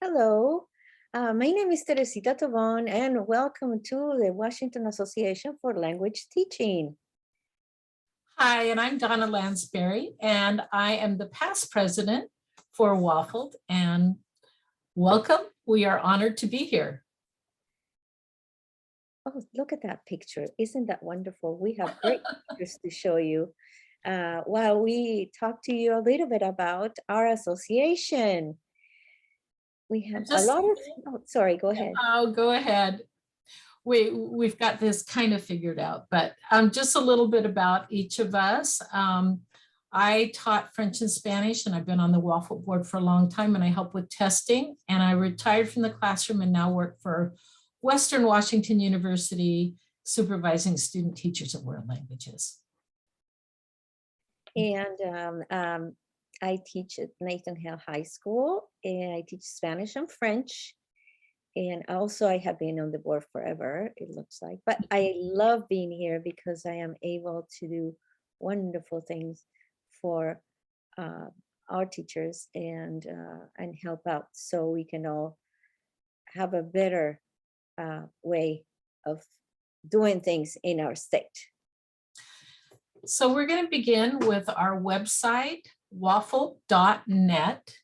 Hello, my name is Teresita Tobon, and welcome to the Washington Association for Language Teaching. Hi, and I'm Donna Lansberry, and I am the past president for WAFLT, and welcome. We are honored to be here. Oh, look at that picture. Isn't that wonderful? We have great pictures to show you while we talk to you a little bit about our association. We have a lot of, sorry, go ahead. Oh, go ahead. We've got this kind of figured out, but just a little bit about each of us. I taught French and Spanish, and I've been on the WAFLT board for a long time, and I help with testing, and I retired from the classroom and now work for Western Washington University, supervising student teachers of world languages. And I teach at Nathan Hale High School, and I teach Spanish and French. And also I have been on the board forever, it looks like, but I love being here because I am able to do wonderful things for our teachers and help out so we can all have a better way of doing things in our state. So we're going to begin with our website, waflt.net.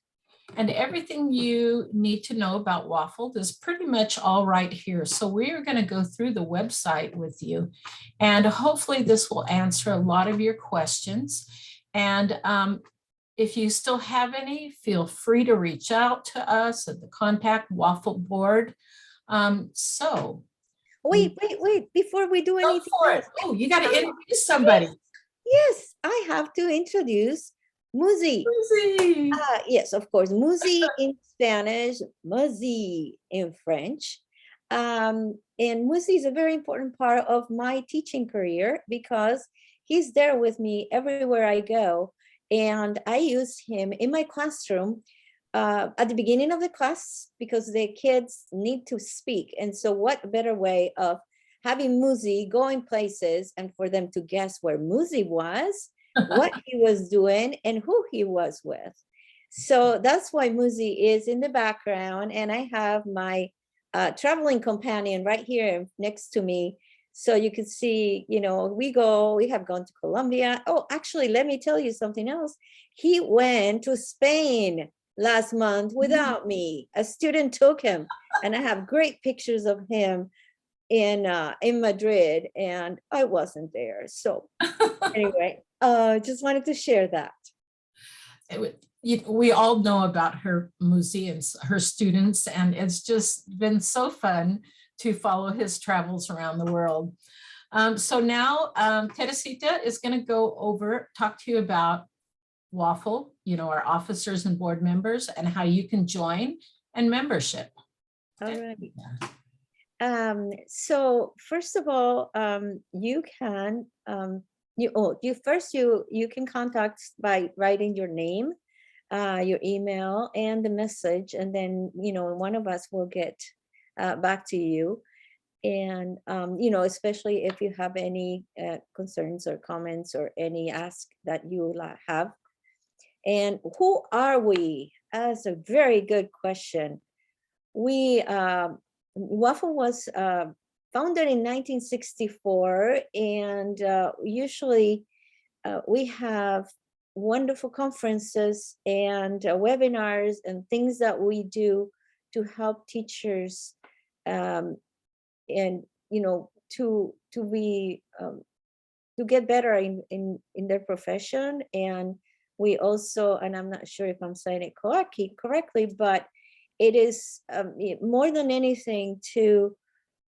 And everything you need to know about WAFLT is pretty much all right here. So we are going to go through the website with you, and hopefully this will answer a lot of your questions. And if you still have any, feel free to reach out to us at the Contact WAFLT board. Wait, before we do anything else. Oh, you got to introduce somebody. Yes, I have to introduce Muzi. Yes, of course. Muzi in Spanish, Muzi in French. And Muzi is a very important part of my teaching career because he's there with me everywhere I go. And I use him in my classroom at the beginning of the class because the kids need to speak. And so what better way of having Muzi going places and for them to guess where Muzi was, what he was doing, and who he was with. So that's why Muzi is in the background, and I have my traveling companion right here next to me. So you can see, you know, we have gone to Colombia. Oh, actually, let me tell you something else. He went to Spain last month without me. A student took him, and I have great pictures of him in Madrid, and I wasn't there. So anyway, just wanted to share that. We all know about her museums, her students, and it's just been so fun to follow his travels around the world. So now Teresita is going to talk to you about WAFLT, our officers and board members, and how you can join, and membership. All right. So first of all, you can you can contact by writing your name, your email, and the message, and then one of us will get back to you. And especially if you have any concerns or comments or any ask that you have. And who are we? That's a very good question. We WAFLT was founded in 1964, and usually we have wonderful conferences and webinars and things that we do to help teachers and to get better in their profession. And we also, and I'm not sure if I'm saying it correctly, but it is more than anything to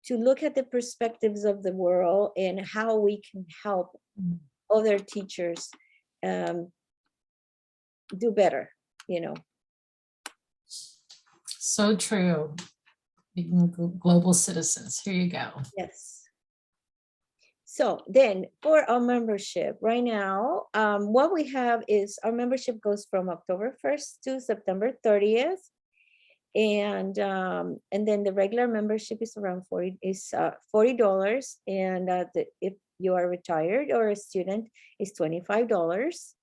look at the perspectives of the world and how we can help other teachers do better, So true. Being global citizens. Here you go. Yes. So then for our membership right now, what we have is our membership goes from October 1st to September 30th. And then the regular membership is around $40. And if you are retired or a student, is $25.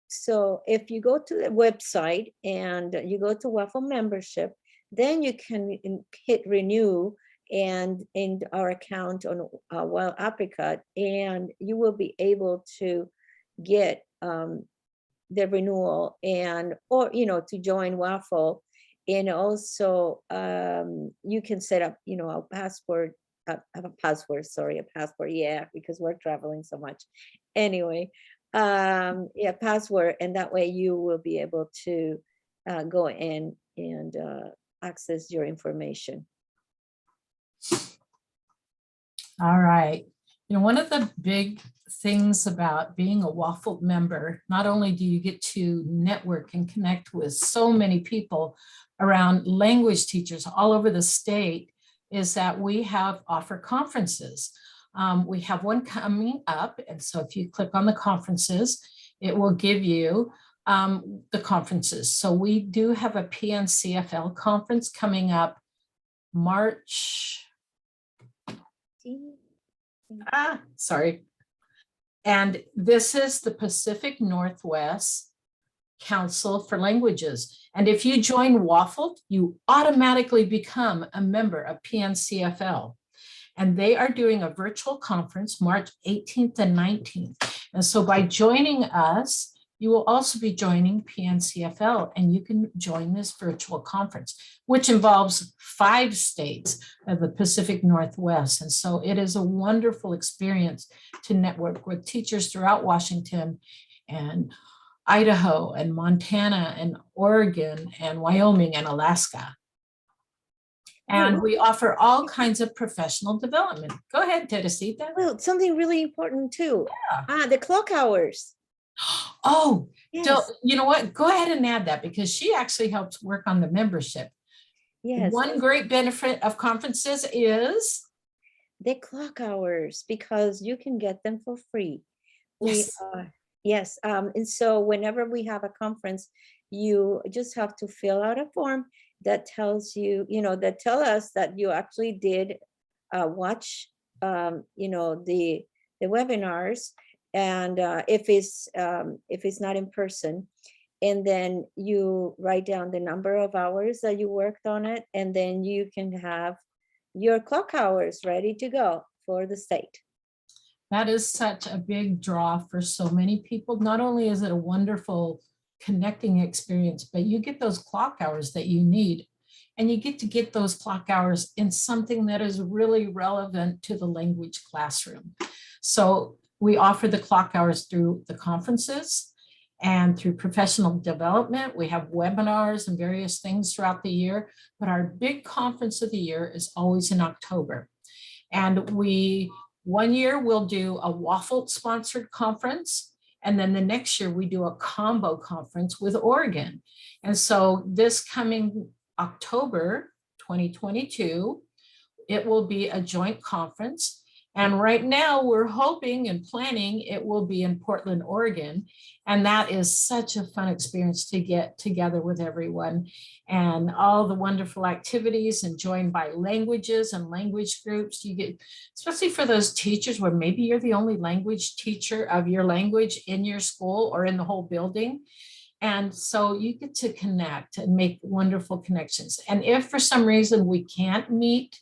So if you go to the website and you go to WAFLT membership, then you can hit renew and in our account on Wild Apricot, and you will be able to get the renewal and or to join WAFL. And also you can set up a password, sorry, a passport, yeah, because we're traveling so much anyway. Yeah, password, and that way you will be able to go in and access your information. All right. One of the big things about being a WAFLT member, not only do you get to network and connect with so many people around language teachers all over the state, is that we offer conferences. We have one coming up, and so if you click on the conferences, it will give you the conferences. So we do have a PNCFL conference coming up March. Sorry. And this is the Pacific Northwest Council for Languages. And if you join WAFLT, you automatically become a member of PNCFL. And they are doing a virtual conference March 18th and 19th. And so by joining us, you will also be joining PNCFL, and you can join this virtual conference, which involves 5 states of the Pacific Northwest. And so it is a wonderful experience to network with teachers throughout Washington and Idaho and Montana and Oregon and Wyoming and Alaska. And we offer all kinds of professional development. Go ahead, Teresita. Well, something really important too. Yeah. The clock hours. Oh, yes. So you know what? Go ahead and add that, because she actually helps work on the membership. Yes. One great benefit of conferences is the clock hours, because you can get them for free. Yes. Yes. And so whenever we have a conference, you just have to fill out a form that tells you, that tell us that you actually did watch, the webinars. And if it's not in person, and then you write down the number of hours that you worked on it, and then you can have your clock hours ready to go for the state. That is such a big draw for so many people. Not only is it a wonderful connecting experience, but you get those clock hours that you need, and you get those clock hours in something that is really relevant to the language classroom. So we offer the clock hours through the conferences and through professional development. We have webinars and various things throughout the year, but our big conference of the year is always in October. And one year we'll do a WAFLT sponsored conference, and then the next year we do a combo conference with Oregon. And so this coming October 2022, it will be a joint conference. And right now we're hoping and planning it will be in Portland, Oregon. And that is such a fun experience to get together with everyone and all the wonderful activities, and joined by languages and language groups. You get, especially for those teachers where maybe you're the only language teacher of your language in your school or in the whole building. And so you get to connect and make wonderful connections. And if for some reason we can't meet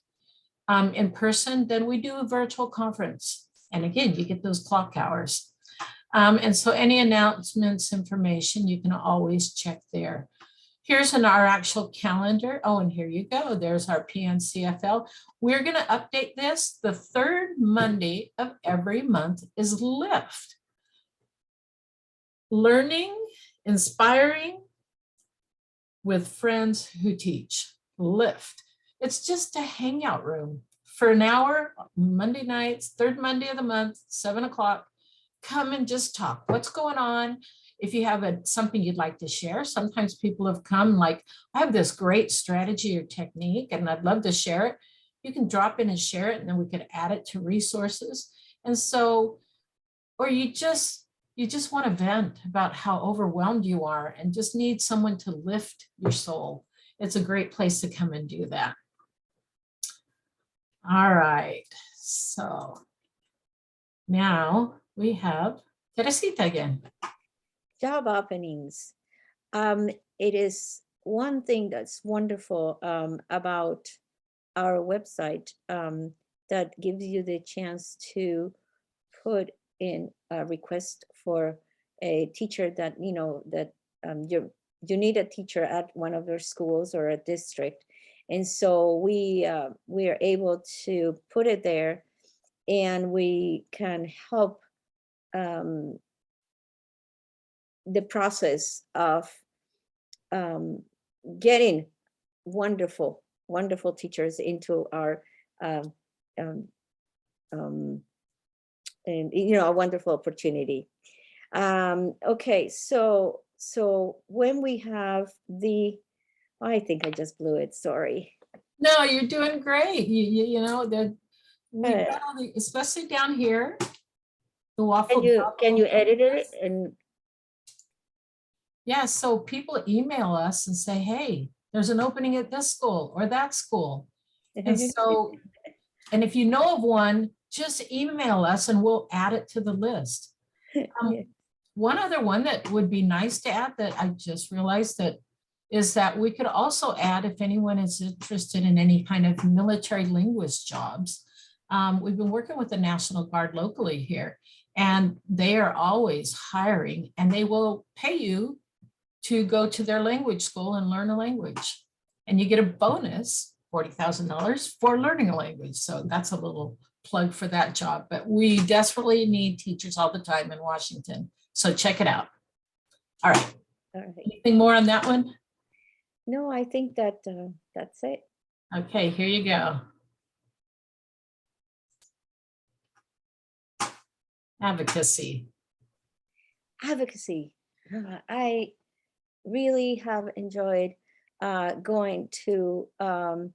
in person, then we do a virtual conference. And again, you get those clock hours. And so any announcements, information, you can always check there. Here's our actual calendar. Oh, and here you go. There's our PNCFL. We're going to update this. The 3rd Monday of every month is LIFT. Learning, inspiring with friends who teach. LIFT. It's just a hangout room for an hour, Monday nights, 3rd Monday of the month, 7 o'clock. Come and just talk. What's going on? If you have something you'd like to share, sometimes people have come like, I have this great strategy or technique and I'd love to share it. You can drop in and share it, and then we could add it to resources. And so, or you just want to vent about how overwhelmed you are and just need someone to lift your soul. It's a great place to come and do that. All right, so now we have Teresita again. job openings. It is one thing that's wonderful about our website that gives you the chance to put in a request for a teacher that, you know, that you need a teacher at one of your schools or a district. And so we are able to put it there, and we can help the process of getting wonderful teachers into our um, um, um, and you know, a wonderful opportunity. Okay, so when we have the, I think I just blew it, sorry. No, you're doing great. You know, that we've Uh, got all the, especially down here, the can waffle. you edit it? And Yeah, so people email us and say, hey, there's an opening at this school or that school. And so, and if you know of one, just email us and we'll add it to the list. yeah. One other one that would be nice to add that I just realized that is that we could also add, if anyone is interested in any kind of military linguist jobs. We've been working with the National Guard locally here, and they are always hiring, and they will pay you to go to their language school and learn a language. And you get a bonus, $40,000 for learning a language. So that's a little plug for that job. But we desperately need teachers all the time in Washington. So check it out. All right. All right. Anything more on that one? No, I think that that's it. Okay, here you go. Advocacy. Advocacy. I really have enjoyed going to go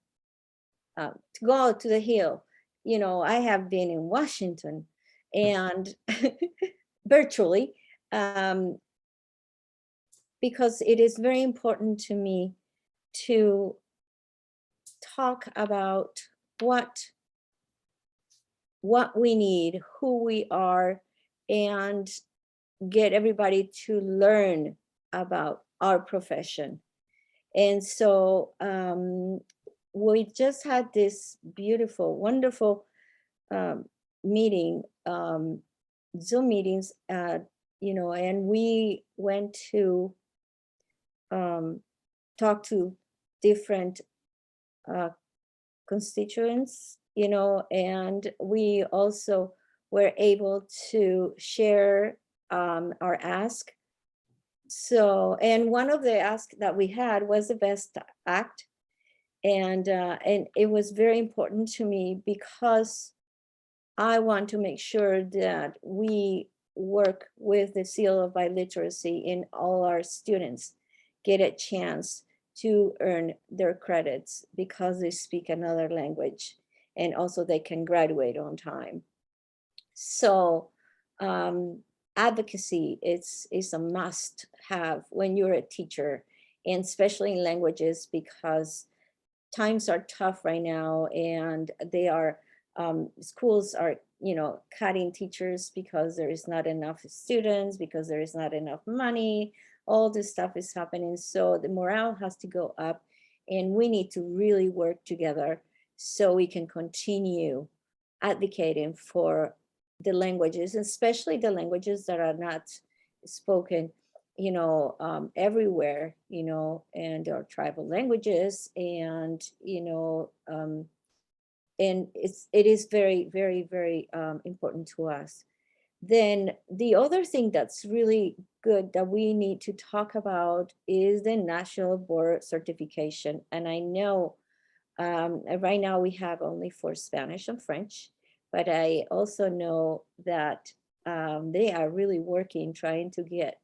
out to the Hill. You know, I have been in Washington and virtually, because it is very important to me to talk about what we need, who we are, and get everybody to learn about our profession. And so we just had this beautiful, wonderful meeting, Zoom meetings, you know, and we went to talk to different constituents, you know, and we also were able to share our ask. So, and one of the asks that we had was the best act. And it was very important to me because I want to make sure that we work with the seal of biliteracy in all our students get a chance to earn their credits because they speak another language, and also they can graduate on time. So advocacy is a must have when you're a teacher, and especially in languages, because times are tough right now, and they are schools are, you know, cutting teachers because there is not enough students, because there is not enough money. All this stuff is happening, so the morale has to go up, and we need to really work together so we can continue advocating for the languages, especially the languages that are not spoken, you know, everywhere, you know, and our tribal languages, and you know, and it is very, very, very important to us. Then the other thing that's really good that we need to talk about is the national board certification. And I know right now we have only for Spanish and French, but I also know that they are really working, trying to get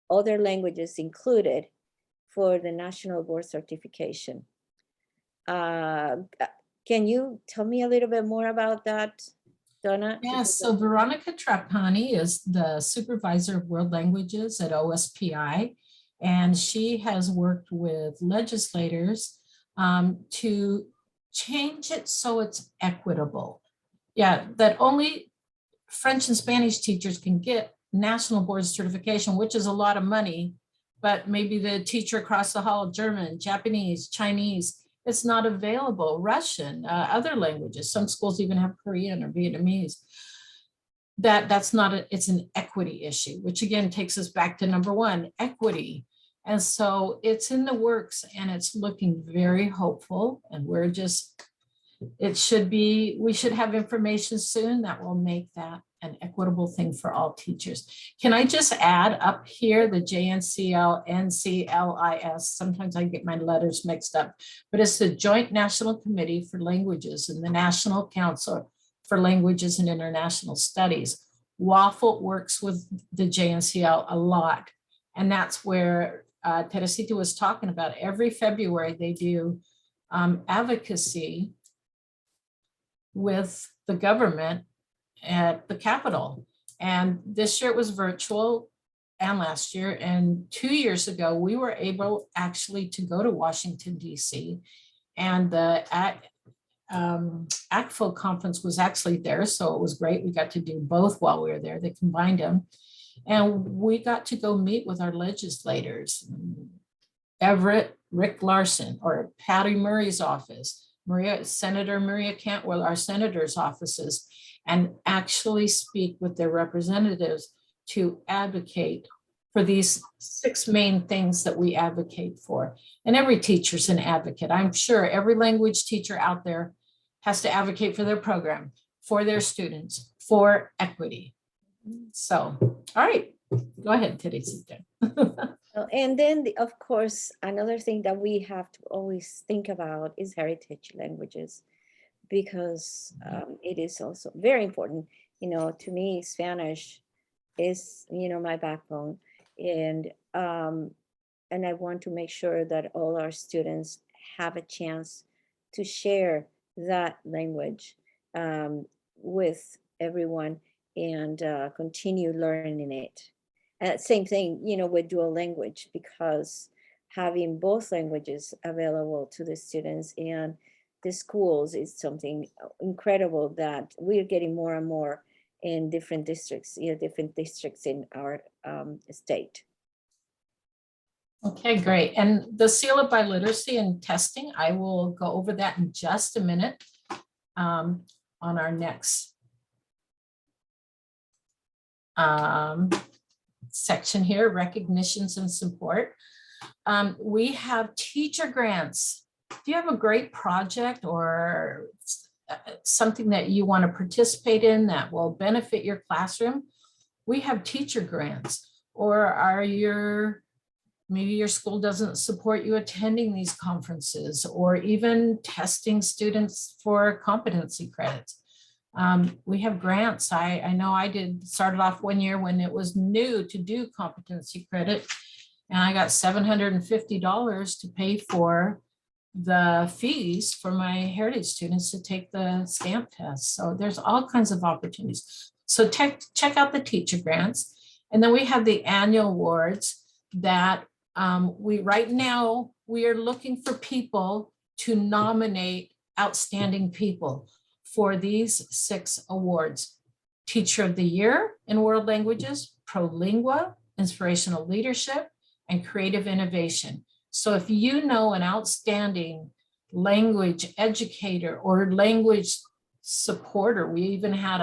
other languages included for the national board certification. Can you tell me a little bit more about that, Donna? Yes, so Veronica Trapani is the supervisor of world languages at OSPI, and she has worked with legislators to change it so it's equitable. Yeah, that only French and Spanish teachers can get national board certification, which is a lot of money, but maybe the teacher across the hall, German, Japanese, Chinese, it's not available, Russian, other languages. Some schools even have Korean or Vietnamese. That's not it's an equity issue, which again takes us back to number one, equity. And so it's in the works and it's looking very hopeful, and we should have information soon that will make that an equitable thing for all teachers. Can I just add up here the JNCL, NCLIS, sometimes I get my letters mixed up, but it's the Joint National Committee for Languages and the National Council for Languages and International Studies. WAFLT works with the JNCL a lot, and that's where Teresita was talking about. Every February they do advocacy with the government at the Capitol. And this year it was virtual, and last year, and 2 years ago, we were able actually to go to Washington, DC, and the ACFO conference was actually there. So it was great. We got to do both while we were there. They combined them. And we got to go meet with our legislators, Everett, Rick Larson, or Patty Murray's office, Senator Maria Cantwell, our senator's offices, and actually speak with their representatives to advocate for these 6 main things that we advocate for. And every teacher's an advocate. I'm sure every language teacher out there has to advocate for their program, for their students, for equity. So, all right, go ahead, Teresita. And then, of course, another thing that we have to always think about is heritage languages, because it is also very important. You know, to me, Spanish is, you know, my backbone, and I want to make sure that all our students have a chance to share that language with everyone and continue learning it. Same thing, you know, with dual language, because having both languages available to the students and the schools is something incredible that we're getting more and more in different districts, you know, different districts in our state. Okay, great. And the seal of biliteracy and testing, I will go over that in just a minute on our next section here, recognitions and support. We have teacher grants. If you have a great project or something that you want to participate in that will benefit your classroom, we have teacher grants. Or maybe your school doesn't support you attending these conferences, or even testing students for competency credits. We have grants. I know I started off one year when it was new to do competency credit, and I got $750 to pay for the fees for my heritage students to take the stamp test. So there's all kinds of opportunities. So check out the teacher grants. And then we have the annual awards that right now we are looking for people to nominate outstanding people for these 6 awards: Teacher of the Year in World Languages, ProLingua, Inspirational Leadership, and Creative Innovation. So if you know an outstanding language educator or language supporter, we even had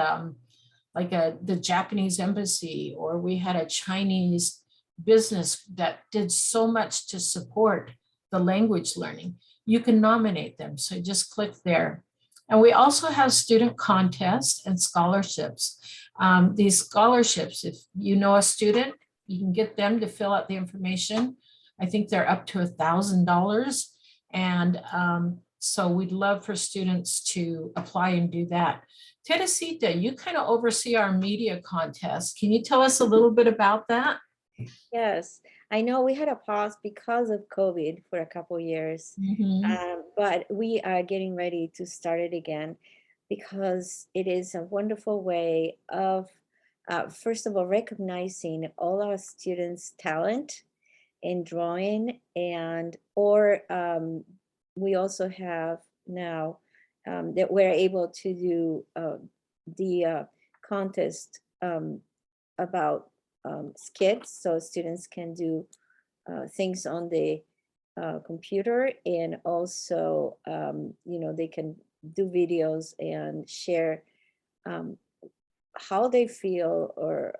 the Japanese embassy, or we had a Chinese business that did so much to support the language learning, you can nominate them. So just click there. And we also have student contests and scholarships. These scholarships, if you know a student, you can get them to fill out the information. I think they're up to $1,000. And so we'd love for students to apply and do that. Teresita, you kind of oversee our media contest. Can you tell us a little bit about that? Yes, I know we had a pause because of COVID for a couple years, but we are getting ready to start it again, because it is a wonderful way of, first of all, recognizing all our students' talent in drawing, and we also have now that we're able to do the contest about skits, so students can do things on the computer, and also, they can do videos and share how they feel, or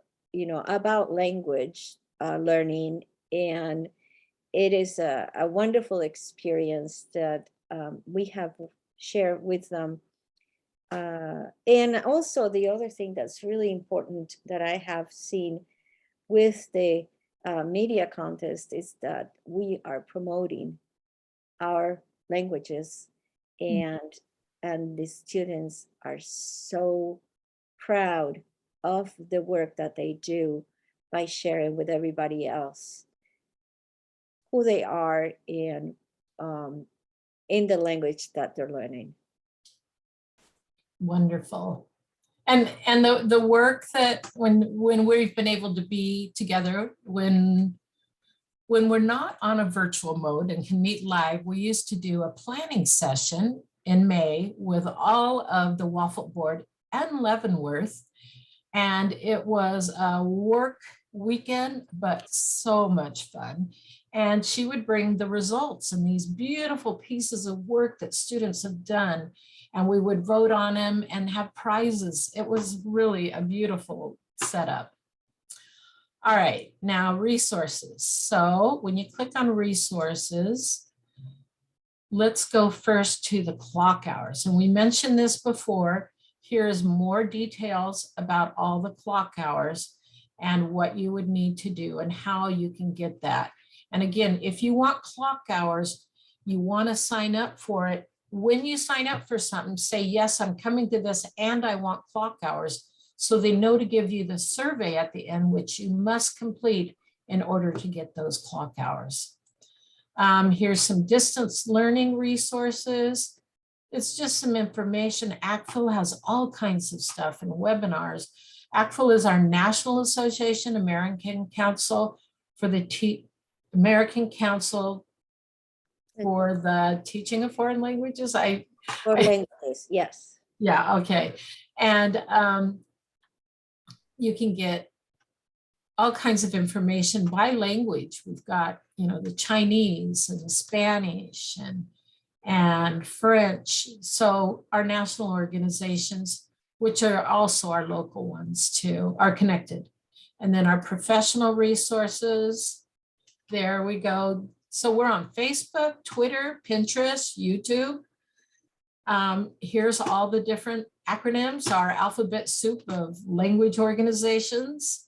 about language learning. And it is a wonderful experience that we have shared with them. And also, the other thing that's really important that I have seen with the media contest is that we are promoting our languages, and the students are so proud of the work that they do by sharing with everybody else who they are in the language that they're learning. Wonderful. And the work that when we've been able to be together, when we're not on a virtual mode and can meet live, we used to do a planning session in May with all of the WAFLT board and Leavenworth. And it was a work weekend, but so much fun. And she would bring the results and these beautiful pieces of work that students have done, and we would vote on them and have prizes. It was really a beautiful setup. All right, now resources. So when you click on resources, let's go first to the clock hours. And we mentioned this before. Here's more details about all the clock hours and what you would need to do and how you can get that. And again, if you want clock hours, you want to sign up for it. When you sign up for something, say, yes, I'm coming to this and I want clock hours. So they know to give you the survey at the end, which you must complete in order to get those clock hours. Here's some distance learning resources. It's just some information. ACFL has all kinds of stuff and webinars. ACFL is our National Association, American Council for the American Council for the Teaching of Foreign Languages. For languages, yes. Yeah, okay. And you can get all kinds of information by language. We've got, the Chinese and the Spanish and French. So our national organizations, which are also our local ones too, are connected. And then our professional resources, there we go. So we're on Facebook, Twitter, Pinterest, YouTube. Here's all the different acronyms, our alphabet soup of language organizations.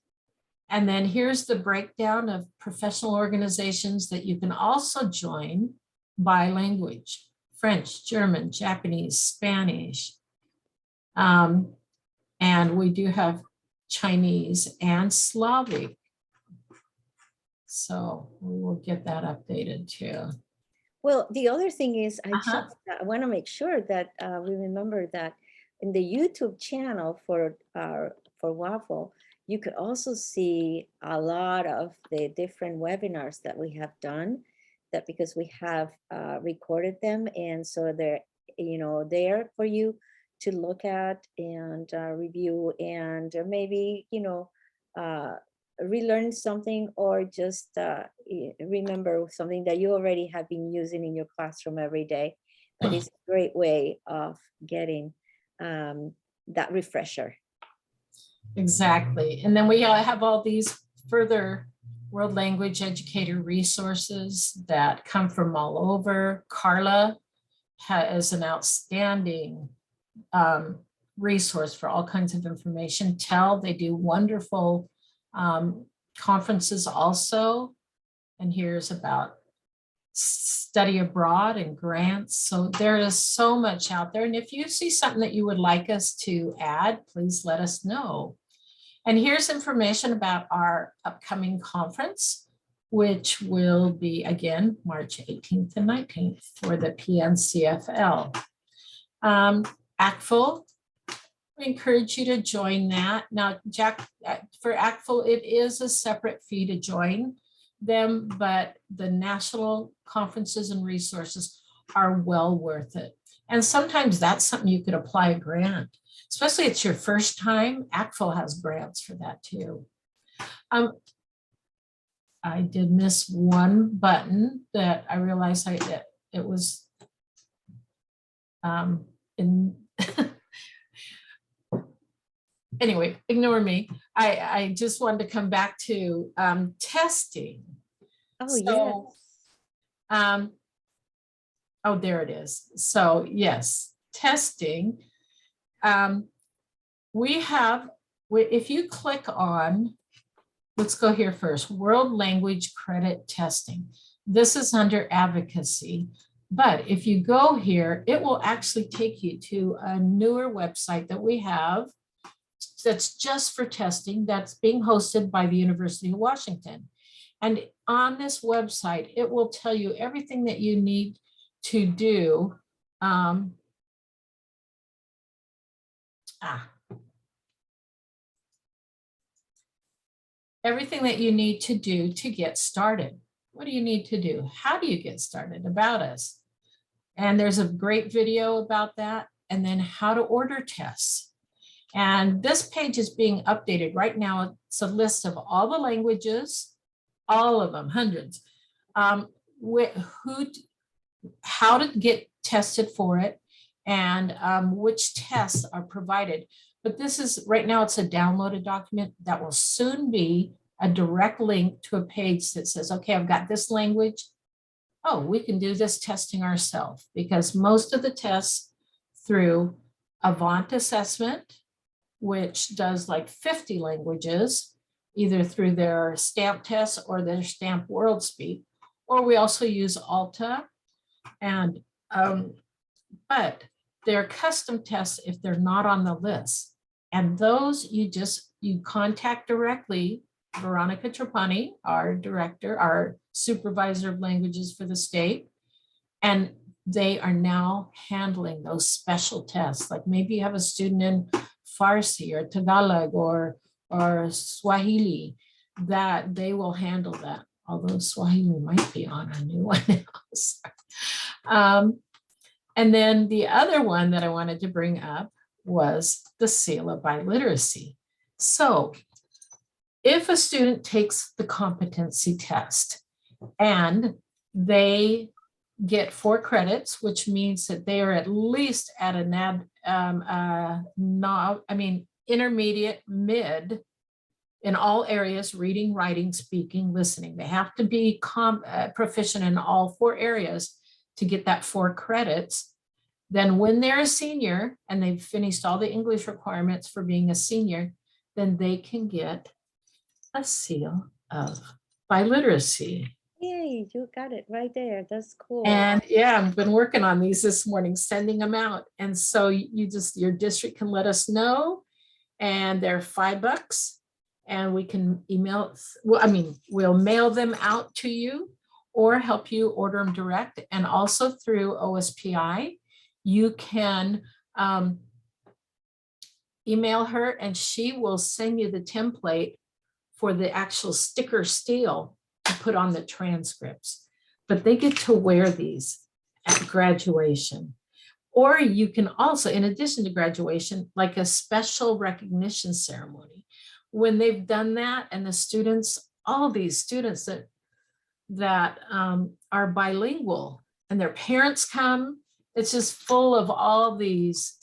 And then here's the breakdown of professional organizations that you can also join by language: French, German, Japanese, Spanish. And we do have Chinese and Slavic. So we will get that updated too. Well, the other thing is, I want to make sure that we remember that in the YouTube channel for WAFL, you could also see a lot of the different webinars that we have done, that because we have recorded them, and so they're there for you to look at and review, and maybe relearn something, or just remember something that you already have been using in your classroom every day. But it's a great way of getting that refresher. Exactly. And then we have all these further world language educator resources that come from all over. Carla has an outstanding resource for all kinds of information. They do wonderful conferences also. And here's about study abroad and grants. So there is so much out there. And if you see something that you would like us to add, please let us know. And here's information about our upcoming conference, which will be, again, March 18th and 19th for the PNCFL. ACFL, we encourage you to join that. Now, Jack, for ACFL, it is a separate fee to join them, but the national conferences and resources are well worth it. And sometimes that's something you could apply a grant, especially if it's your first time. ACFL has grants for that too. I did miss one button that I realized it was in anyway, ignore me. I just wanted to come back to testing. Oh, So, yes. Oh, there it is. So yes, testing. If you click on, let's go here first, World Language Credit Testing. This is under Advocacy. But if you go here, it will actually take you to a newer website that we have that's just for testing, that's being hosted by the University of Washington. And on this website, it will tell you everything that you need to do. Everything that you need to do to get started. What do you need to do? How do you get started? About us. And there's a great video about that. And then how to order tests. And this page is being updated right now. It's a list of all the languages, all of them, hundreds, how to get tested for it, and which tests are provided. But this is, right now it's a downloaded document that will soon be a direct link to a page that says, okay, I've got this language. Oh, we can do this testing ourselves, because most of the tests through Avant Assessment, which does like 50 languages, either through their stamp tests or their stamp world speak, or we also use Alta. And but they're custom tests if they're not on the list. And those you contact directly Veronica Trapani, our director, our supervisor of languages for the state. And they are now handling those special tests. Like maybe you have a student in Farsi or Tagalog or Swahili, that they will handle that. Although Swahili might be on a new one now. And then the other one that I wanted to bring up was the seal of biliteracy. So if a student takes the competency test and they get 4 credits, which means that they are at least at intermediate, mid in all areas, reading, writing, speaking, listening. They have to be proficient in all 4 areas to get that 4 credits. Then when they're a senior and they've finished all the English requirements for being a senior, then they can get a seal of biliteracy. Yay, you got it right there. That's cool. And yeah, I've been working on these this morning, sending them out. And so your district can let us know, and they're $5, and we can we'll mail them out to you or help you order them direct. And also through OSPI, you can email her and she will send you the template for the actual sticker seal to put on the transcripts. But they get to wear these at graduation. Or you can also, in addition to graduation, like a special recognition ceremony. When they've done that, and the students, all these students that are bilingual and their parents come, it's just full of all this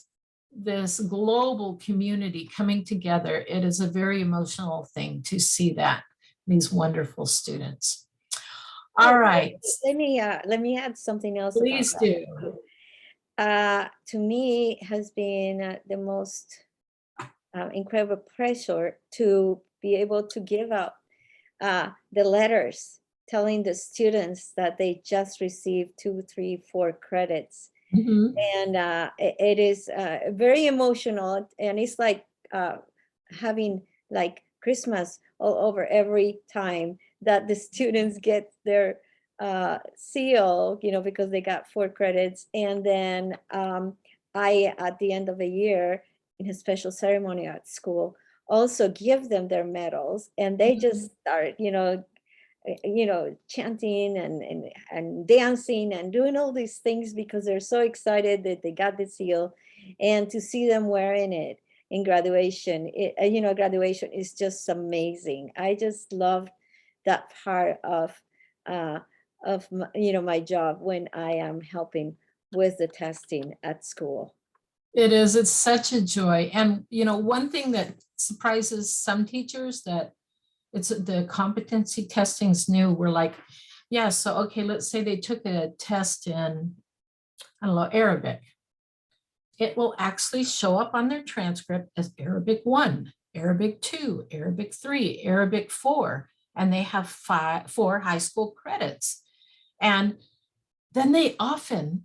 global community coming together. It is a very emotional thing to see that, these wonderful students. All right. Let me add something else. Please do. To me, has been the most incredible pressure to be able to give out the letters telling the students that they just received 2, 3, 4 credits. Mm-hmm. And it is very emotional, and it's like having like Christmas all over every time that the students get their seal, because they got 4 credits. And then I, at the end of the year, in a special ceremony at school, also give them their medals, and they just start, chanting and dancing and doing all these things because they're so excited that they got the seal, and to see them wearing it in graduation. You know, graduation is just amazing. I just love that part of you know, my job when I am helping with the testing at school. It is, it's such a joy. And, you know, one thing that surprises some teachers that it's the competency testing's new. We're like, yeah, so, okay, let's say they took a test in, I don't know, Arabic. It will actually show up on their transcript as Arabic 1, Arabic 2, Arabic 3, Arabic 4, and they have 4 high school credits. And then they often,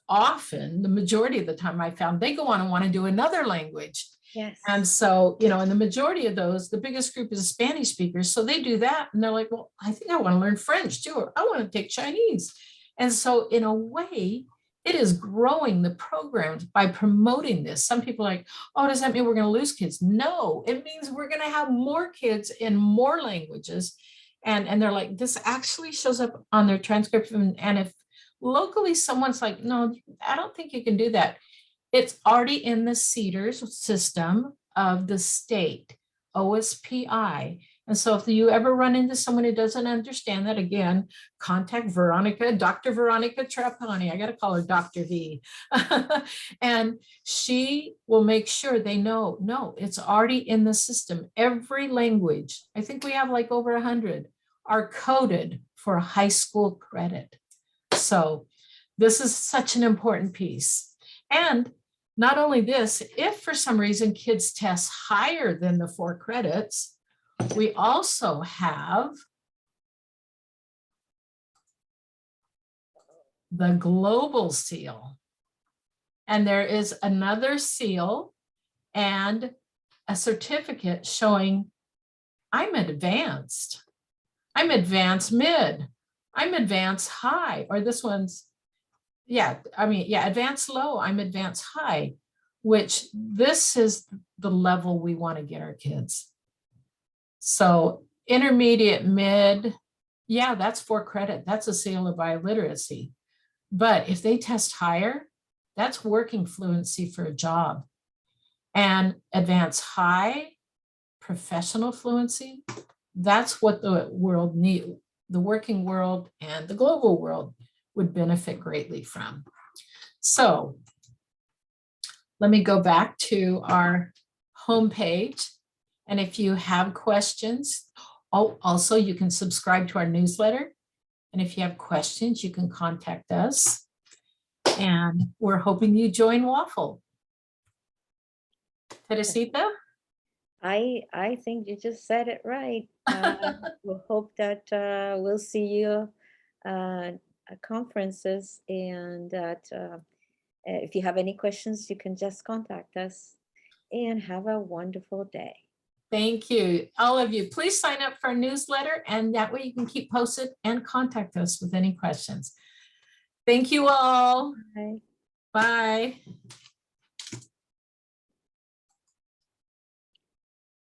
the majority of the time I found, they go on and want to do another language. Yes. And so, you know, in the majority of those, the biggest group is Spanish speakers. So they do that and they're like, well, I think I want to learn French too, or I want to take Chinese. And so in a way, it is growing the programs by promoting this. Some people are like, oh, does that mean we're going to lose kids? No, it means we're going to have more kids in more languages. And they're like, this actually shows up on their transcript. And if locally someone's like, no, I don't think you can do that, it's already in the CEDARS system of the state, OSPI. And so if you ever run into someone who doesn't understand that, again, contact Veronica, Dr. Veronica Trapani. I got to call her Dr. V. And she will make sure they know, no, it's already in the system. Every language, I think we have like over 100, are coded for high school credit. So this is such an important piece. And not only this, if for some reason kids test higher than the 4 credits, we also have the global seal. And there is another seal and a certificate showing I'm advanced. I'm advanced mid. I'm advanced high, or this one's, advanced low, I'm advanced high, which this is the level we want to get our kids. So intermediate, mid, yeah, that's 4 credit. That's a seal of biliteracy. But if they test higher, that's working fluency for a job. And advanced high, professional fluency, that's what the world need, the working world and the global world would benefit greatly from. So let me go back to our homepage. And if you have questions, also you can subscribe to our newsletter. And if you have questions, you can contact us. And we're hoping you join WAFL. Teresita? I think you just said it right. We'll hope that we'll see you at conferences, and that if you have any questions, you can just contact us, and have a wonderful day. Thank you. All of you, please sign up for our newsletter, and that way you can keep posted and contact us with any questions. Thank you all. Bye. Bye.